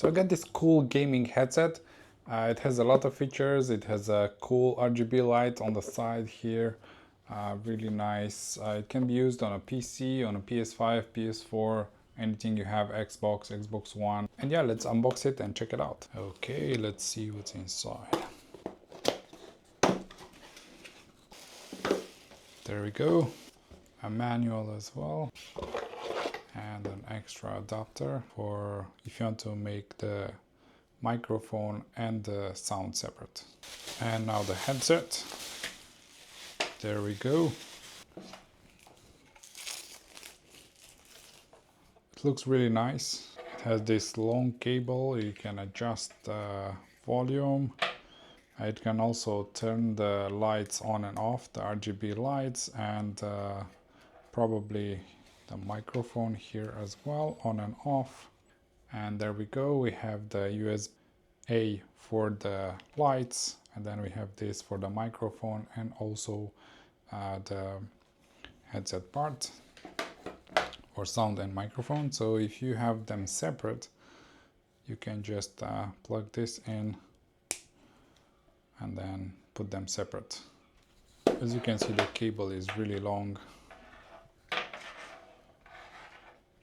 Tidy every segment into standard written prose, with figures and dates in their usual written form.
So I got this cool gaming headset. It has a lot of features. It has a cool RGB light on the side here. Really nice. It can be used on a PC, on a PS5, PS4, anything you have, Xbox, Xbox One. And yeah, let's unbox it and check it out. Okay, let's see what's inside. There we go. A manual as well. And an extra adapter for if you want to make the microphone and the sound separate. And now the headset. There we go. It looks really nice. It has this long cable. You can adjust the volume. It can also turn the lights on and off, the RGB lights, and probably the microphone here as well, on and off. And there we go. We have the USB-A for the lights, and then we have this for the microphone and also the headset part for sound and microphone. So if you have them separate, you can just plug this in and then put them separate. As you can see, the cable is really long.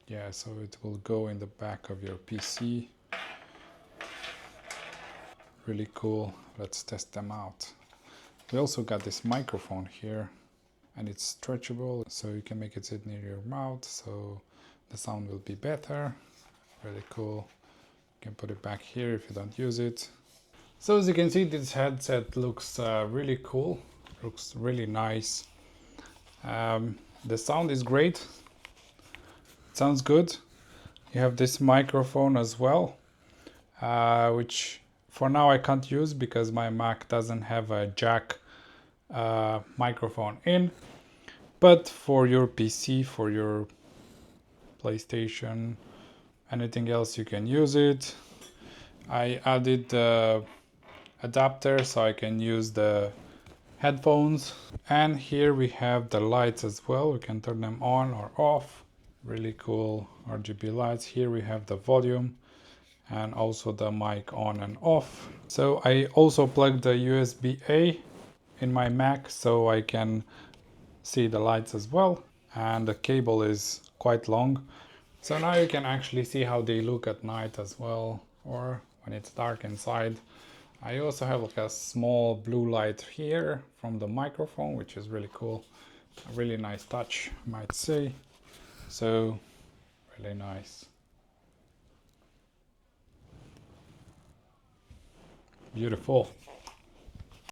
Yeah, so it will go in the back of your PC. Really cool. Let's test them out. We also got this microphone here, and it's stretchable, so you can make it sit near your mouth, so the sound will be better. Really cool. You can put it back here if you don't use it. So as you can see, this headset looks really cool. Looks really nice. The sound is great. It sounds good. You have this microphone as well, which for now I can't use because my Mac doesn't have a jack microphone in. But for your PC, for your PlayStation, anything else, you can use it. I added the adapter so I can use the headphones. And here we have the lights as well. We can turn them on or off. Really cool RGB lights. Here we have the volume and also the mic on and off. So I also plugged the USB-A in my Mac so I can see the lights as well. And the cable is quite long. So now you can actually see how they look at night as well, or when it's dark inside. I also have like a small blue light here from the microphone, which is really cool. A really nice touch, I might say. So, really nice. Beautiful.